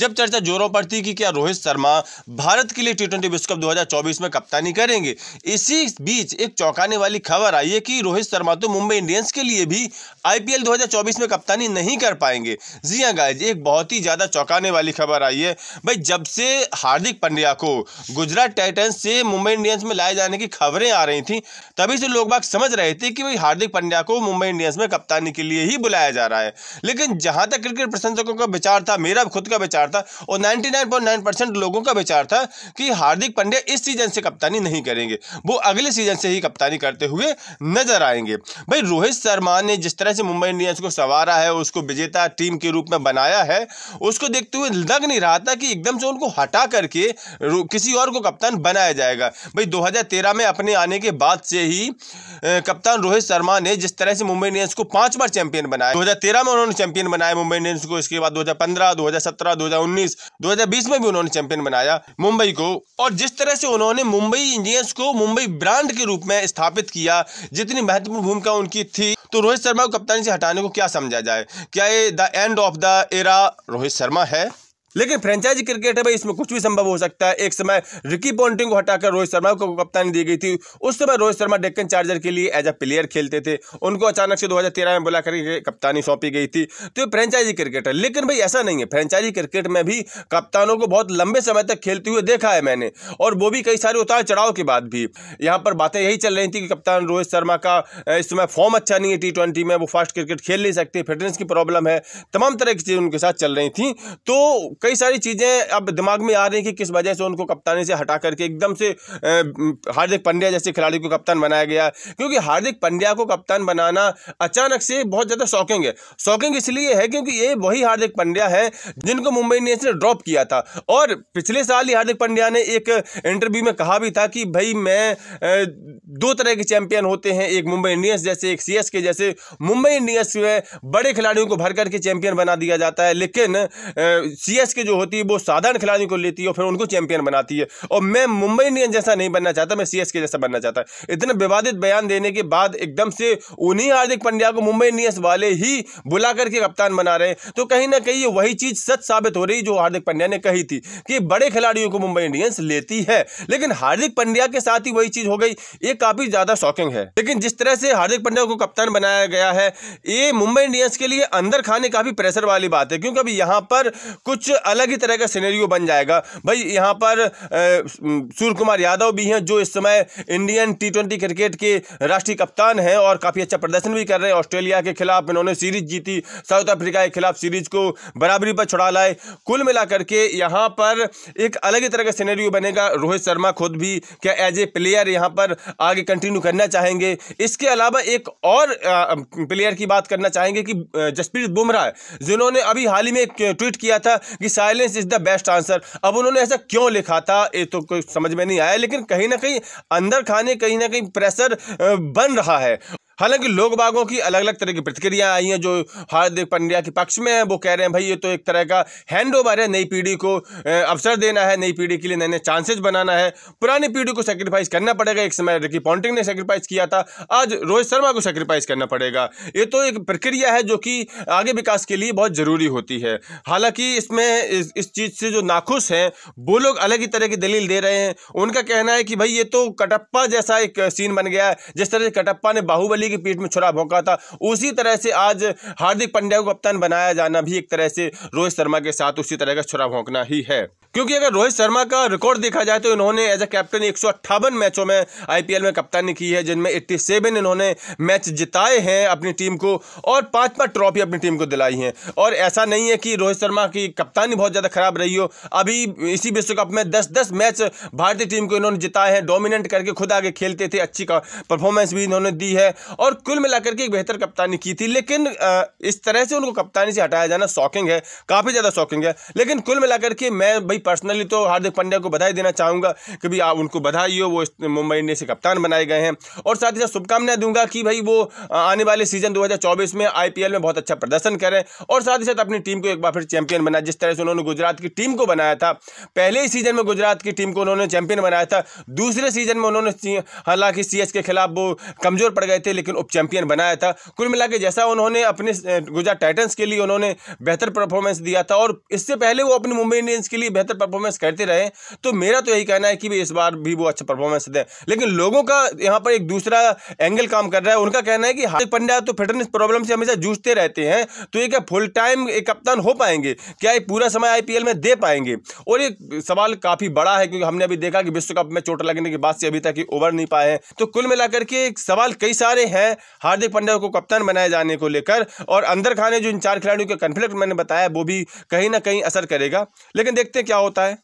जब चर्चा जोरों पर थी कि क्या रोहित शर्मा भारत के लिए टी20 विश्व कप 2024 में कप्तानी करेंगे, इसी बीच एक चौंकाने वाली खबर आई है कि रोहित शर्मा तो मुंबई इंडियंस के लिए भी आईपीएल 2024 में कप्तानी नहीं कर पाएंगे। जी हां गाइस, एक बहुत ही ज्यादा चौंकाने वाली खबर आई है। भाई, जब से हार्दिक पांड्या को गुजरात टाइटंस से मुंबई इंडियंस में लाए जाने की खबरें आ रही थी, तभी से लोग बाग समझ रहे थे कि भाई हार्दिक पांड्या को मुंबई इंडियंस में कप्तानी के लिए ही बुलाया जा रहा है। लेकिन जहां तक क्रिकेट प्रशंसकों का विचार था, मेरा खुद का विचार था और 99.9% लोगों का विचार था कि हार्दिक पांड्या इस सीजन से कप्तानी नहीं करेंगे, वो अगले सीजन से ही कप्तानी करते हुए नजर आएंगे। भाई, रोहित शर्मा ने जिस तरह से मुंबई इंडियंस को संवारा है, उसको विजेता टीम के रूप में बनाया है, उसको देखते हुए लग नहीं रहा था कि एकदम से उनको हटा करके किसी और को कप्तान बनाया जाएगा। भाई, 2013 में अपने आने के बाद से ही कप्तान रोहित शर्मा ने जिस तरह से मुंबई इंडियंस को 5 बार चैंपियन बनाया, 2013 में उन्होंने चैंपियन बनाया मुंबई इंडियंस को, इसके बाद 2015, 2017, 2019, 2020 में भी उन्होंने चैंपियन बनाया मुंबई को। और जिस तरह से उन्होंने मुंबई इंडियंस को मुंबई ब्रांड के रूप में स्थापित किया, जितनी महत्वपूर्ण भूमिका उनकी थी, तो रोहित शर्मा को कप्तानी से हटाने को क्या समझा जाए? क्या ये the end of the era Rohit Sharma है? लेकिन फ्रेंचाइजी क्रिकेट है भाई, इसमें कुछ भी संभव हो सकता है। एक समय रिकी पॉन्टिंग को हटाकर रोहित शर्मा को कप्तानी दी गई थी। उस समय रोहित शर्मा डेक्कन चार्जर के लिए एज अ प्लेयर खेलते थे, उनको अचानक से 2013 में बुला करके कप्तानी सौंपी गई थी। तो ये फ्रेंचाइजी क्रिकेट है। लेकिन भाई ऐसा नहीं है, फ्रेंचाइजी क्रिकेट में भी कप्तानों को बहुत लंबे समय तक खेलते हुए देखा है मैंने, और वो भी कई सारे उतार चढ़ाव के बाद भी। यहाँ पर बातें यही चल रही थी कि कप्तान रोहित शर्मा का इस समय फॉर्म अच्छा नहीं है टी20 में, वो फास्ट क्रिकेट खेल नहीं सकते, फिटनेस की प्रॉब्लम है, तमाम तरह की चीजें उनके साथ चल रही थी। तो कई सारी चीजें अब दिमाग में आ रही है कि किस वजह से उनको कप्तानी से हटा करके एकदम से हार्दिक पांड्या जैसे खिलाड़ी को कप्तान बनाया गया। क्योंकि हार्दिक पांड्या को कप्तान बनाना अचानक से बहुत ज्यादा शॉकिंग है। शॉकिंग इसलिए है क्योंकि ये वही हार्दिक पांड्या है जिनको मुंबई इंडियंस ने ड्रॉप किया था। और पिछले साल ही हार्दिक पांड्या ने एक इंटरव्यू में कहा भी था कि भाई मैं 2 तरह के चैंपियन होते हैं, एक मुंबई इंडियंस जैसे, एक सीएसके जैसे। मुंबई इंडियंस में बड़े खिलाड़ियों को भर करके चैंपियन बना दिया जाता है, लेकिन सीएसके जो होती है वो साधारण खिलाड़ियों को लेती है और फिर उनको चैंपियन बनाती है। और मैं मुंबई इंडियंस जैसा नहीं बनना चाहता, मैं सीएसके जैसा बनना चाहता। इतने विवादित बयान देने के बाद एकदम से उन्हीं हार्दिक पांड्या को मुंबई इंडियंस वाले ही बुला करके कप्तान बना रहे हैं। तो कहीं ना कहीं वही चीज सच साबित हो रही जो हार्दिक पांड्या ने कही थी कि बड़े खिलाड़ियों को मुंबई इंडियंस लेती है। लेकिन हार्दिक पांड्या के साथ ही वही चीज हो गई। ये काफी ज्यादा शॉकिंग है। लेकिन जिस तरह से हार्दिक पांड्या को कप्तान बनाया गया है, ये मुंबई इंडियंस के लिए अंदर खाने काफी प्रेशर वाली बात है, क्योंकि अभी यहां पर कुछ अलग ही तरह का सिनेरियो बन जाएगा। भाई, यहां पर सूर्य कुमार यादव भी हैं जो इस समय इंडियन टी20 क्रिकेट के राष्ट्रीय कप्तान हैं और काफी अच्छा प्रदर्शन भी कर रहे हैं। ऑस्ट्रेलिया के खिलाफ इन्होंने सीरीज जीती, साउथ अफ्रीका के खिलाफ सीरीज को बराबरी पर छुड़ा लाए। कुल मिलाकर के यहां पर एक अलग ही तरह का सिनेरियो बनेगा। रोहित शर्मा खुद भी क्या एज ए प्लेयर यहां पर आगे कंटिन्यू करना चाहेंगे? इसके अलावा एक और प्लेयर की बात करना चाहेंगे कि जसप्रीत बुमराह, जिन्होंने अभी हाल ही में एक ट्वीट किया था कि silence is the best answer. अब उन्होंने ऐसा क्यों लिखा था ये तो कोई समझ में नहीं आया, लेकिन कहीं ना कहीं अंदर खाने कहीं ना कहीं प्रेशर बन रहा है। हालांकि लोग बागों की अलग अलग तरह की प्रतिक्रिया आई हैं। जो हार्दिक पांड्या के पक्ष में है वो कह रहे हैं भाई ये तो एक तरह का हैंडओवर है, नई पीढ़ी को अवसर देना है, नई पीढ़ी के लिए नए नए चांसेस बनाना है, पुरानी पीढ़ी को सेक्रीफाइस करना पड़ेगा। एक समय रिकी पॉन्टिंग ने सेक्रीफाइस किया था, आज रोहित शर्मा को सेक्रीफाइस करना पड़ेगा। ये तो एक प्रक्रिया है जो कि आगे विकास के लिए बहुत जरूरी होती है। हालांकि इसमें इस चीज से जो नाखुश हैं वो लोग अलग ही तरह की दलील दे रहे हैं। उनका कहना है कि भाई ये तो कटप्पा जैसा एक सीन बन गया है। जिस तरह से कटप्पा ने बाहुबली की पीठ में छुरा भोंका था, उसी तरह से आज हार्दिक पांड्या को कप्तान बनाया जाना भी एक तरह से रोहित शर्मा के साथ उसी तरह का छुरा भोंकना ही है। क्योंकि अगर रोहित शर्मा का रिकॉर्ड देखा जाए तो इन्होंने एज अ कैप्टन 158 मैचों में आईपीएल में कप्तानी की है, जिनमें 87 इन्होंने मैच जिताए हैं अपनी टीम को और 5 ट्रॉफी अपनी टीम को दिलाई हैं। और ऐसा नहीं है कि रोहित शर्मा की कप्तानी बहुत ज्यादा खराब रही हो। अभी इसी विश्व कप में 10-10 मैच भारतीय टीम को इन्होंने जिताए हैं, डोमिनेट करके खुद आगे खेलते थे, अच्छी परफॉर्मेंस भी इन्होंने दी है और कुल मिलाकर के एक बेहतर कप्तानी की थी। लेकिन इस तरह से उनको कप्तानी से हटाया जाना शॉकिंग है, काफी ज्यादा शॉकिंग है। लेकिन कुल मिलाकर के मैं भाई पर्सनली तो हार्दिक पांड्या को बधाई देना चाहूंगा कि भाई आप उनको बधाई हो, वो मुंबई इंडियंस से कप्तान बनाए गए हैं। और साथ ही साथ शुभकामनाएं दूंगा कि भाई वो आने वाले सीजन 2024 में आईपीएल में बहुत अच्छा प्रदर्शन करें और साथ ही साथ अपनी टीम को एक बार फिर चैंपियन बनाए। जिस तरह से उन्होंने गुजरात की टीम को बनाया था, पहले ही सीजन में गुजरात की टीम को उन्होंने चैंपियन बनाया था, दूसरे सीजन में उन्होंने हालांकि सीएस के खिलाफ वो कमजोर पड़ गए थे, लेकिन उप चैंपियन बनाया था। कुल मिला के जैसा उन्होंने अपने गुजरात टाइटंस के लिए उन्होंने बेहतर परफॉर्मेंस दिया था और इससे पहले वो अपनी मुंबई इंडियंस के लिए बेहतर परफॉर्मेंस करते रहे, तो मेरा तो यही कहना है कि इस बार भी वो अच्छा परफॉर्मेंस दें। लेकिन लोगों का यहाँ पर एक दूसरा एंगल काम कर रहा है। उनका कहना है कि हार्दिक पांड्या तो फिटनेस प्रॉब्लम से हमेशा जूझते रहते हैं, तो ये क्या फुल टाइम एक कप्तान हो पाएंगे, क्या ये पूरा समय आईपीएल में दे पाएंगे? और ये सवाल काफी बड़ा है, क्योंकि हमने अभी देखा कि विश्व कप में चोट लगने के बाद से अभी तक ये उभर नहीं पाए हैं। तो कुल मिलाकर के सवाल कई सारे हैं हार्दिक पांड्या को कप्तान बनाए जाने को लेकर, और अंदर खाने जो इन 4 खिलाड़ियों के कॉन्फ्लिक्ट मैंने बताया वो भी कहीं ना कहीं असर करेगा। लेकिन देखते हैं क्या होता है।